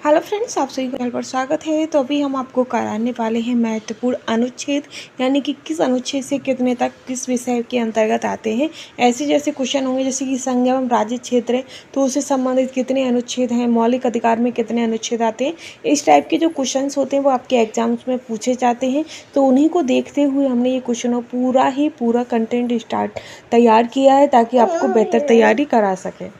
Hello friends, आप सभी का पर स्वागत है। तो अभी हम आपको कराने वाले हैं महत्वपूर्ण अनुच्छेद, यानी कि किस अनुच्छेद से कितने तक किस विषय के अंतर्गत आते हैं। ऐसे जैसे क्वेश्चन होंगे, जैसे कि संघ एवं राज्य क्षेत्र है तो उससे संबंधित कितने अनुच्छेद हैं, मौलिक अधिकार में कितने अनुच्छेद आते हैं। इस टाइप के जो क्वेश्चन होते हैं वो आपके एग्जाम्स में पूछे जाते हैं। तो उन्हीं को देखते हुए हमने ये क्वेश्चनों पूरा कंटेंट तैयार किया है ताकि आपको बेहतर तैयारी करा सकें।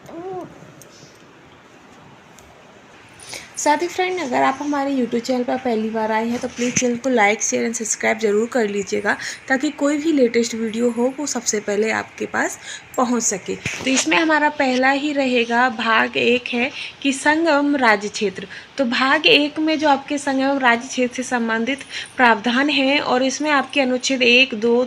साथ ही फ्रेंड, अगर आप हमारे YouTube चैनल पर पहली बार आए हैं तो प्लीज़ चैनल को लाइक शेयर एंड सब्सक्राइब जरूर कर लीजिएगा ताकि कोई भी लेटेस्ट वीडियो हो वो सबसे पहले आपके पास पहुंच सके। तो इसमें हमारा पहला ही रहेगा भाग 1 है कि संघ एवं राज्य क्षेत्र। तो भाग 1 में जो आपके संघ एवं राज्य क्षेत्र से संबंधित प्रावधान हैं और इसमें आपके अनुच्छेद 1, 2,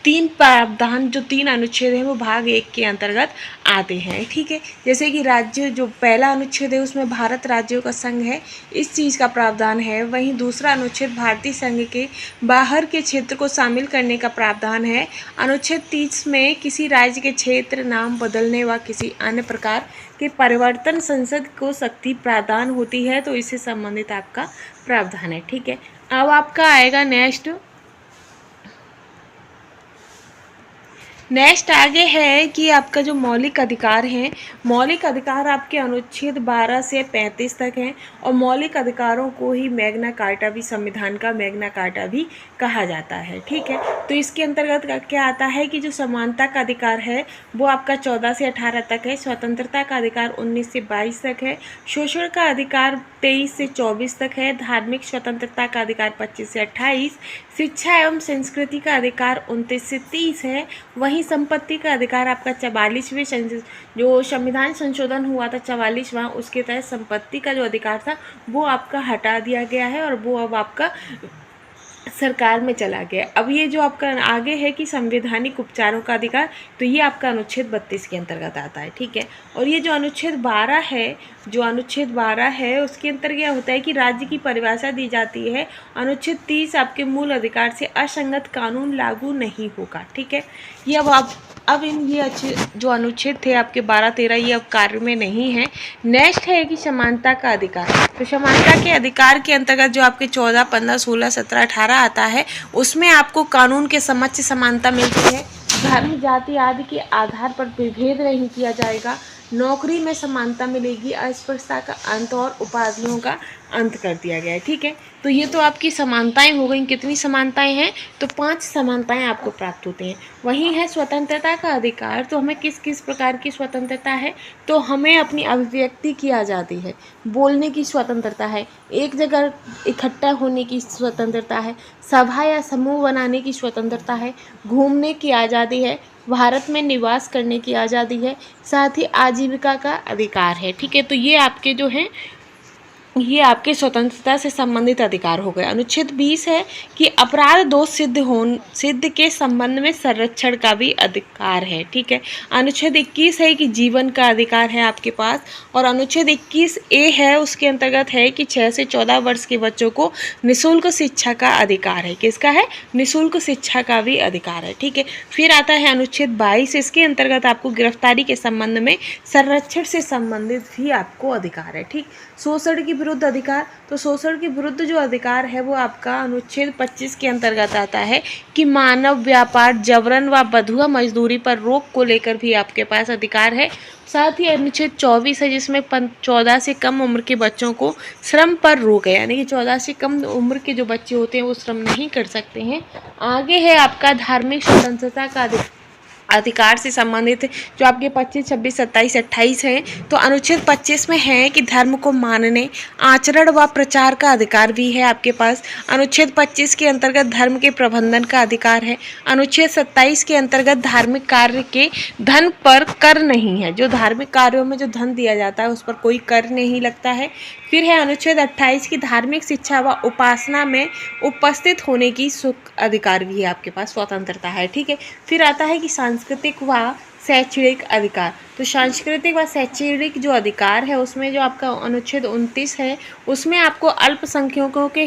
3 प्रावधान, जो 3 अनुच्छेद हैं वो भाग 1 के अंतर्गत आते हैं। ठीक है, जैसे कि राज्य, जो पहला अनुच्छेद है उसमें भारत राज्यों का संघ है, इस चीज़ का प्रावधान है। वहीं दूसरा अनुच्छेद भारतीय संघ के बाहर के क्षेत्र को शामिल करने का प्रावधान है। अनुच्छेद 30 में किसी राज्य के क्षेत्र नाम बदलने व किसी अन्य प्रकार के परिवर्तन संसद को शक्ति प्रदान होती है, तो इससे संबंधित आपका प्रावधान है। ठीक है, अब आपका आएगा नेक्स्ट आगे है कि आपका जो मौलिक अधिकार है, मौलिक अधिकार आपके अनुच्छेद 12 से 35 तक हैं और मौलिक अधिकारों को ही मैग्ना कार्टा भी, संविधान का मैग्ना कार्टा भी कहा जाता है। ठीक है, तो इसके अंतर्गत क्या आता है कि जो समानता का अधिकार है वो आपका 14 से 18 तक है, स्वतंत्रता का अधिकार 19 से 22 तक है, शोषण का अधिकार 23 से 24 तक है, धार्मिक स्वतंत्रता का अधिकार 25 से 28, शिक्षा एवं संस्कृति का अधिकार 29 से 30 है। वहीं संपत्ति का अधिकार आपका 44वें जो संविधान संशोधन हुआ था 44वां, उसके तहत संपत्ति का जो अधिकार था वो आपका हटा दिया गया है और वो अब आपका सरकार में चला गया। अब ये जो आपका आगे है कि संवैधानिक उपचारों का अधिकार, तो ये आपका अनुच्छेद 32 के अंतर्गत आता है। ठीक है, और ये जो अनुच्छेद 12 है, उसके अंतर्गत क्या होता है कि राज्य की परिभाषा दी जाती है। अनुच्छेद 30 आपके मूल अधिकार से असंगत कानून लागू नहीं होगा। ठीक है, ये अब ये अच्छे जो अनुच्छेद थे आपके 12, 13, ये अब कार्य में नहीं है। नेक्स्ट है कि समानता का अधिकार। तो समानता के अधिकार के अंतर्गत जो आपके 14, 15, 16, 17, 18 आता है, उसमें आपको कानून के समक्ष समानता मिलती है। धर्म, जाति आदि के आधार पर विभेद नहीं किया जाएगा। नौकरी में समानता मिलेगी, अस्पृश्यता का अंत और उपाधियों का अंत कर दिया गया है। ठीक है, तो ये तो आपकी समानताएं हो गई। कितनी समानताएं हैं? तो 5 समानताएं आपको प्राप्त होती हैं। वही है स्वतंत्रता का अधिकार। तो हमें किस किस प्रकार की स्वतंत्रता है? तो हमें अपनी अभिव्यक्ति की आज़ादी है, बोलने की स्वतंत्रता है, एक जगह इकट्ठा होने की स्वतंत्रता है, सभा या समूह बनाने की स्वतंत्रता है, घूमने की आज़ादी है, भारत में निवास करने की आज़ादी है, साथ ही आजीविका का अधिकार है। ठीक है, तो ये आपके जो हैं, ये आपके स्वतंत्रता से संबंधित अधिकार हो गए। अनुच्छेद 20 है कि अपराध दोष सिद्ध के संबंध में संरक्षण का भी अधिकार है। ठीक है, अनुच्छेद 21 है कि जीवन का अधिकार है आपके पास, और अनुच्छेद 21A है, उसके अंतर्गत है कि 6 से 14 वर्ष के बच्चों को निःशुल्क शिक्षा का अधिकार है। किसका है? निःशुल्क शिक्षा का भी अधिकार है। ठीक है, फिर आता है अनुच्छेद 22, इसके अंतर्गत आपको गिरफ्तारी के संबंध में संरक्षण से संबंधित भी आपको अधिकार है। ठीक, शोषण के विरुद्ध अधिकार। तो शोषण के विरुद्ध जो अधिकार है वो आपका अनुच्छेद 25 के अंतर्गत आता है कि मानव व्यापार, जबरन व बंधुआ मजदूरी पर रोक को लेकर भी आपके पास अधिकार है। साथ ही अनुच्छेद 24 है जिसमें 14 से कम उम्र के बच्चों को श्रम पर रोक है, यानी कि 14 से कम उम्र के जो बच्चे होते हैं वो श्रम नहीं कर सकते हैं। आगे है आपका धार्मिक स्वतंत्रता का अधिकार से संबंधित जो आपके 25, 26, 27, 28 हैं। तो अनुच्छेद 25 में है कि धर्म को मानने, आचरण व प्रचार का अधिकार भी है आपके पास। अनुच्छेद 25 के अंतर्गत धर्म के प्रबंधन का अधिकार है। अनुच्छेद 27 के अंतर्गत धार्मिक कार्य के धन पर कर नहीं है, जो धार्मिक कार्यों में जो धन दिया जाता है उस पर कोई कर नहीं लगता है। फिर है अनुच्छेद 28 की धार्मिक शिक्षा व उपासना में उपस्थित होने की सुख अधिकार भी है आपके पास, स्वतंत्रता है। ठीक है, फिर आता है कि सांस्कृतिक व शैक्षणिक अधिकार। तो सांस्कृतिक व शैक्षणिक जो अधिकार है उसमें जो आपका अनुच्छेद 29 है उसमें आपको अल्पसंख्यकों के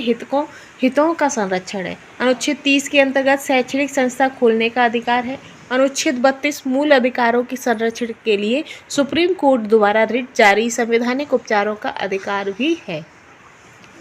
हितों का संरक्षण है। अनुच्छेद 30 के अंतर्गत शैक्षणिक संस्था खोलने का अधिकार है। अनुच्छेद 32 मूल अधिकारों के संरक्षण के लिए सुप्रीम कोर्ट द्वारा रिट जारी संवैधानिक उपचारों का अधिकार भी है।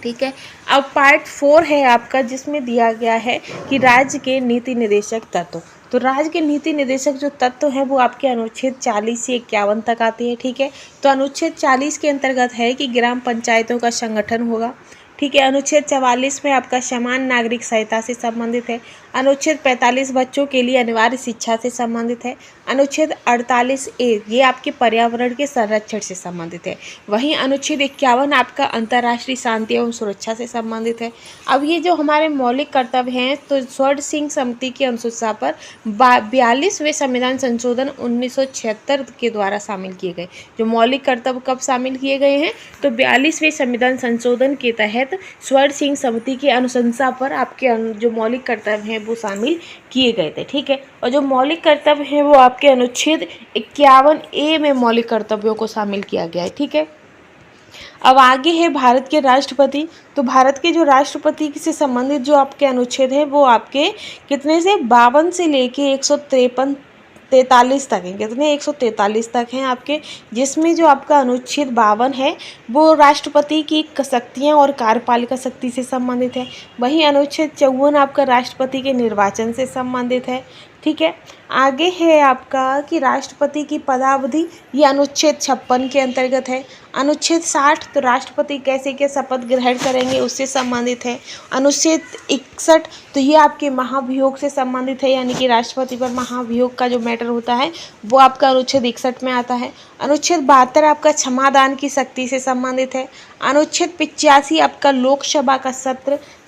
ठीक है। अब पार्ट 4 है आपका, जिसमें दिया गया है कि राज्य के नीति निर्देशक तत्व। तो राज्य के नीति निर्देशक जो तत्व हैं वो आपके अनुच्छेद 40 से 51 तक आते हैं। ठीक है। तो अनुच्छेद 40 के अंतर्गत है कि ग्राम पंचायतों का संगठन होगा। ठीक है। अनुच्छेद 44 में आपका समान नागरिक सहायता से संबंधित है। अनुच्छेद 45 बच्चों के लिए अनिवार्य शिक्षा से संबंधित है। अनुच्छेद 48A ये आपके पर्यावरण के संरक्षण से संबंधित है। वहीं अनुच्छेद 51 आपका अंतर्राष्ट्रीय शांति एवं सुरक्षा से संबंधित है। अब ये जो हमारे मौलिक कर्तव्य हैं, तो स्वर्ण सिंह समिति की अनुशंसा पर 42वें संविधान संशोधन 1976 के द्वारा शामिल किए गए। जो मौलिक कर्तव्य कब शामिल किए गए हैं, तो 42वें संविधान संशोधन के तहत स्वर्ण सिंह समिति की अनुशंसा पर आपके जो मौलिक कर्तव्य हैं वो शामिल किए गए थे। ठीक है। और जो मौलिक कर्तव्य हैं वो आपके अनुच्छेद 51A में मौलिक कर्तव्यों को शामिल किया गया है। ठीक है। अब आगे है भारत के राष्ट्रपति। तो भारत के जो राष्ट्रपति से संबंधित जो आपके अनुच्छेद हैं वो आपके कितने से 52 से लेके 143 तक हैं। कितने 143 तक हैं आपके, जिसमें जो आपका अनुच्छेद 52 है वो राष्ट्रपति की शक्तियाँ और कार्यपालिका शक्ति से संबंधित है। वहीं अनुच्छेद 54 आपका राष्ट्रपति के निर्वाचन से संबंधित है। ठीक है। आगे है आपका कि राष्ट्रपति की पदावधि, ये अनुच्छेद 56 के अंतर्गत है। अनुच्छेद 60 तो राष्ट्रपति कैसे के शपथ ग्रहण करेंगे उससे संबंधित है। अनुच्छेद 61 तो ये आपके महाभियोग से संबंधित है, यानी कि राष्ट्रपति पर महाभियोग का जो मैटर होता है वो आपका अनुच्छेद 61 में आता है। अनुच्छेद 72 आपका क्षमादान की शक्ति से संबंधित है। अनुच्छेद 85 आपका लोकसभा का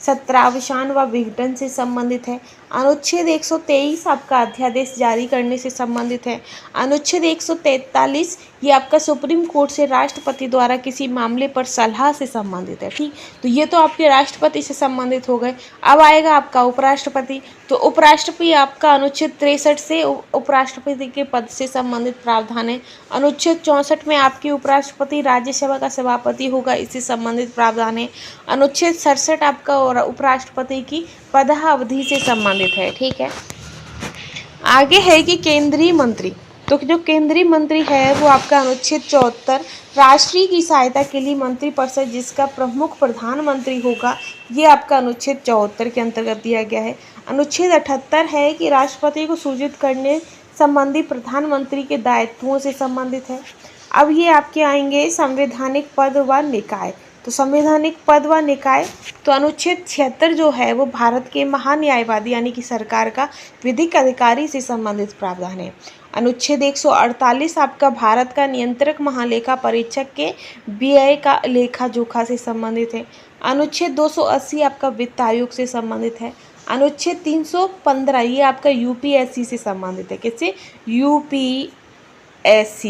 सत्रावसान व विघटन से संबंधित है। अनुच्छेद 123 आपका अध्यादेश जारी करने से संबंधित है। अनुच्छेद 143 ये आपका सुप्रीम कोर्ट से राष्ट्रपति द्वारा किसी मामले पर सलाह से संबंधित है। ठीक, तो ये तो आपके राष्ट्रपति से संबंधित हो गए। अब आएगा आपका उपराष्ट्रपति। तो उपराष्ट्रपति आपका अनुच्छेद 63 से उपराष्ट्रपति के पद से संबंधित प्रावधान है। अनुच्छेद 64 में आपके उपराष्ट्रपति राज्यसभा का सभापति होगा, इससे संबंधित प्रावधान है। अनुच्छेद 67 आपका और उपराष्ट्रपति की पदावधि से संबंधित है। ठीक है। आगे है कि केंद्रीय मंत्री। तो जो केंद्रीय मंत्री है वो आपका अनुच्छेद 74 राष्ट्रीय की सहायता के लिए मंत्रिपरिषद जिसका प्रमुख प्रधानमंत्री होगा, ये आपका अनुच्छेद 74 के अंतर्गत दिया गया है। अनुच्छेद 78 है कि राष्ट्रपति को सूचित करने संबंधी प्रधानमंत्री के दायित्वों से संबंधित है। अब ये आपके आएंगे संवैधानिक पद व निकाय। तो संवैधानिक पद व निकाय, तो अनुच्छेद 76 जो है वो भारत के महान्यायवादी यानी कि सरकार का विधिक अधिकारी से संबंधित प्रावधान है। अनुच्छेद 148 आपका भारत का नियंत्रक महालेखा परीक्षक के व्यय का लेखा जोखा से संबंधित है। अनुच्छेद 280 आपका वित्त आयोग से संबंधित है। अनुच्छेद 315 ये आपका यूपीएससी से संबंधित है। किससे? यूपीएससी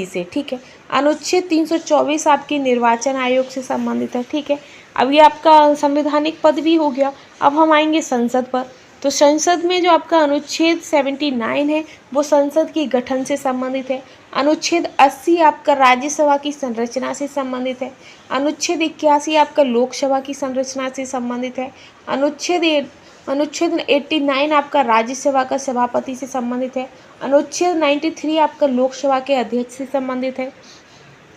से। ठीक है। अनुच्छेद 324 आपके निर्वाचन आयोग से संबंधित है। ठीक है। अब ये आपका संवैधानिक पद भी हो गया। अब हम आएंगे संसद पर। तो संसद में जो आपका अनुच्छेद 79 है वो संसद के गठन से संबंधित है। अनुच्छेद 80 आपका राज्यसभा की संरचना से संबंधित है। अनुच्छेद 81 आपका लोकसभा की संरचना से संबंधित है। अनुच्छेद 89 आपका राज्यसभा का सभापति से संबंधित है। अनुच्छेद 93 आपका लोकसभा के अध्यक्ष से संबंधित है।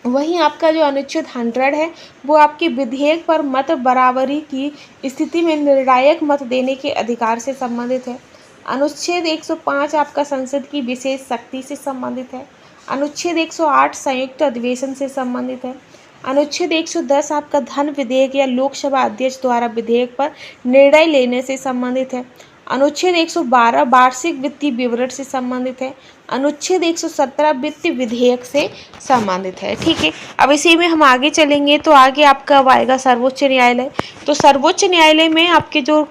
वहीं आपका जो अनुच्छेद 100 है वो आपके विधेयक पर मत बराबरी की स्थिति में निर्णायक मत देने के अधिकार से संबंधित है। अनुच्छेद 105 आपका संसद की विशेष शक्ति से संबंधित है। अनुच्छेद 108 संयुक्त अधिवेशन से संबंधित है। अनुच्छेद 110 आपका धन विधेयक या लोकसभा अध्यक्ष द्वारा विधेयक पर निर्णय लेने से संबंधित है। अनुच्छेद 112 वार्षिक वित्तीय विवरण से संबंधित है। अनुच्छेद 117 वित्तीय विधेयक से संबंधित है। ठीक है। अब इसी में हम आगे चलेंगे तो आगे आपका अब आएगा सर्वोच्च न्यायालय। तो सर्वोच्च न्यायालय में आपके जो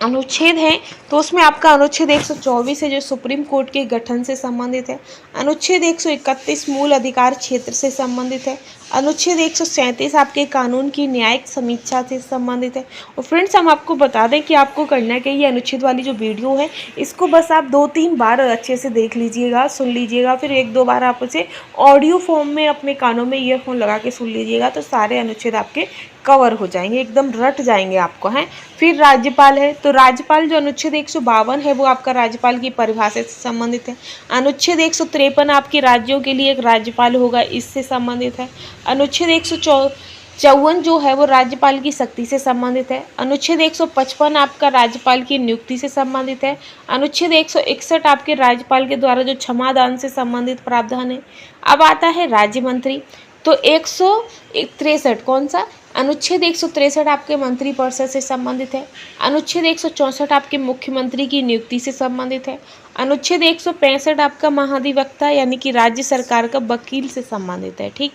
अनुच्छेद हैं तो उसमें आपका अनुच्छेद 124 है जो सुप्रीम कोर्ट के गठन से संबंधित है। अनुच्छेद 131 मूल अधिकार क्षेत्र से संबंधित है। अनुच्छेद 137 आपके कानून की न्यायिक समीक्षा से संबंधित है। और फ्रेंड्स हम आपको बता दें कि आपको करना क्या, ये अनुच्छेद वाली जो वीडियो है इसको बस आप 2-3 बार अच्छे से देख लीजिएगा, सुन लीजिएगा, फिर 1-2 बार आप उसे ऑडियो फॉर्म में अपने कानों में ईयरफोन लगा के सुन लीजिएगा तो सारे अनुच्छेद आपके कवर हो जाएंगे, एकदम रट जाएंगे आपको हैं। फिर राज्यपाल है, तो राज्यपाल जो अनुच्छेद 152 है वो आपका राज्यपाल की परिभाषा से संबंधित है। अनुच्छेद 153 आपके राज्यों के लिए एक राज्यपाल होगा, इससे संबंधित है। अनुच्छेद 154 जो है वो राज्यपाल की शक्ति से संबंधित है। अनुच्छेद 155 आपका राज्यपाल की नियुक्ति से संबंधित है। अनुच्छेद 161 आपके राज्यपाल के द्वारा जो क्षमादान से संबंधित प्रावधान है। अब आता है राज्य मंत्री, तो 163 कौन सा, अनुच्छेद 163 आपके मंत्रिपरिषद से संबंधित है। अनुच्छेद 164 आपके मुख्यमंत्री की नियुक्ति से संबंधित है। अनुच्छेद 165 आपका महाधिवक्ता यानी कि राज्य सरकार का वकील से संबंधित है। ठीक,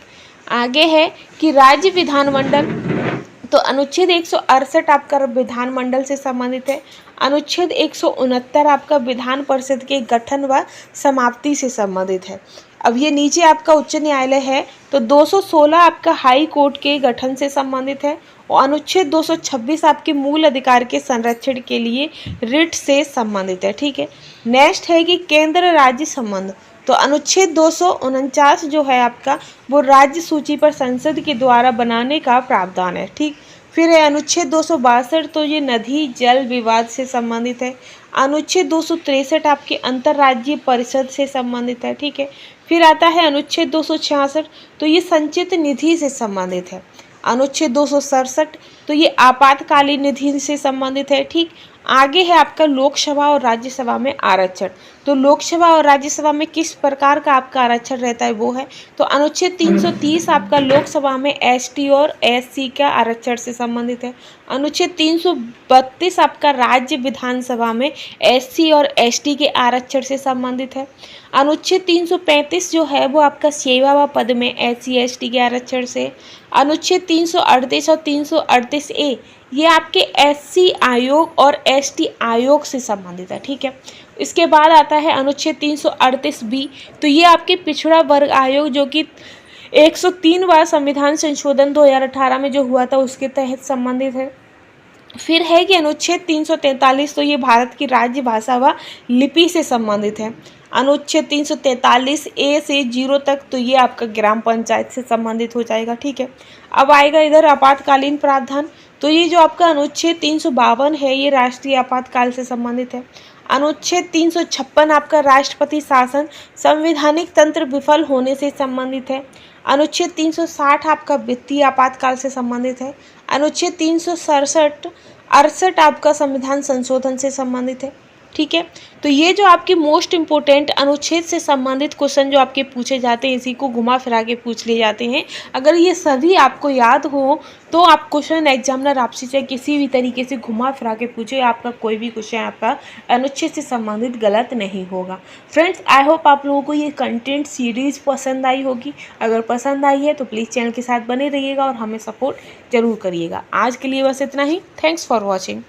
आगे है कि राज्य विधानमंडल, तो अनुच्छेद 168 आपका विधानमंडल से संबंधित है। अनुच्छेद 169 आपका विधान परिषद के गठन व समाप्ति से संबंधित है। अब ये नीचे आपका उच्च न्यायालय है, तो 216 आपका हाई कोर्ट के गठन से संबंधित है और अनुच्छेद 226 आपके मूल अधिकार के संरक्षण के लिए रिट से संबंधित है। ठीक है, नेक्स्ट है कि केंद्र राज्य संबंध, तो अनुच्छेद 249 जो है आपका वो राज्य सूची पर संसद के द्वारा बनाने का प्रावधान है। ठीक, फिर है अनुच्छेद 262, तो ये नदी जल विवाद से संबंधित है। अनुच्छेद 263 आपके अंतर्राज्यीय परिषद से संबंधित है। ठीक है, फिर आता है अनुच्छेद 266, तो ये संचित निधि से संबंधित है। अनुच्छेद 267, तो ये आपातकालीन निधि से संबंधित है। ठीक, आगे है आपका लोकसभा और राज्यसभा में आरक्षण, तो लोकसभा और राज्यसभा में किस प्रकार का आपका आरक्षण रहता है वो है, तो अनुच्छेद 330 आपका लोकसभा में एसटी और एससी का आरक्षण से संबंधित है। अनुच्छेद 332 आपका राज्य विधानसभा में एससी और एसटी के आरक्षण से संबंधित है। अनुच्छेद 335 जो है वो आपका सेवा व पद में एससी एसटी के आरक्षण से। अनुच्छेद 338 और 338A ये आपके एससी आयोग और एसटी आयोग से संबंधित है। ठीक है, इसके बाद आता है अनुच्छेद 338B, तो ये आपके पिछड़ा वर्ग आयोग जो कि 103वां संविधान संशोधन 2018 में जो हुआ था उसके तहत संबंधित है। फिर है कि अनुच्छेद 343, तो ये भारत की राज्य भाषा व लिपि से संबंधित है। अनुच्छेद 343A से 0 तक, तो ये आपका ग्राम पंचायत से संबंधित हो जाएगा। ठीक है, अब आएगा इधर आपातकालीन प्रावधान, तो ये जो आपका अनुच्छेद 352 है ये राष्ट्रीय आपातकाल से संबंधित है। अनुच्छेद 356 आपका राष्ट्रपति शासन संवैधानिक तंत्र विफल होने से संबंधित है। अनुच्छेद 360 आपका वित्तीय आपातकाल से संबंधित है। अनुच्छेद 367 आपका संविधान संशोधन से संबंधित है। ठीक है, तो ये जो आपके मोस्ट इम्पोर्टेंट अनुच्छेद से संबंधित क्वेश्चन जो आपके पूछे जाते हैं इसी को घुमा फिरा के पूछ लिए जाते हैं। अगर ये सभी आपको याद हो तो आप क्वेश्चन एग्जामिनर आपसे चाहे किसी भी तरीके से घुमा फिरा के पूछे, आपका कोई भी क्वेश्चन आपका अनुच्छेद से संबंधित गलत नहीं होगा। फ्रेंड्स, आई होप आप लोगों को ये कंटेंट सीरीज पसंद आई होगी। अगर पसंद आई है तो प्लीज़ चैनल के साथ बने रहिएगा और हमें सपोर्ट जरूर करिएगा। आज के लिए बस इतना ही। Thanks for watching.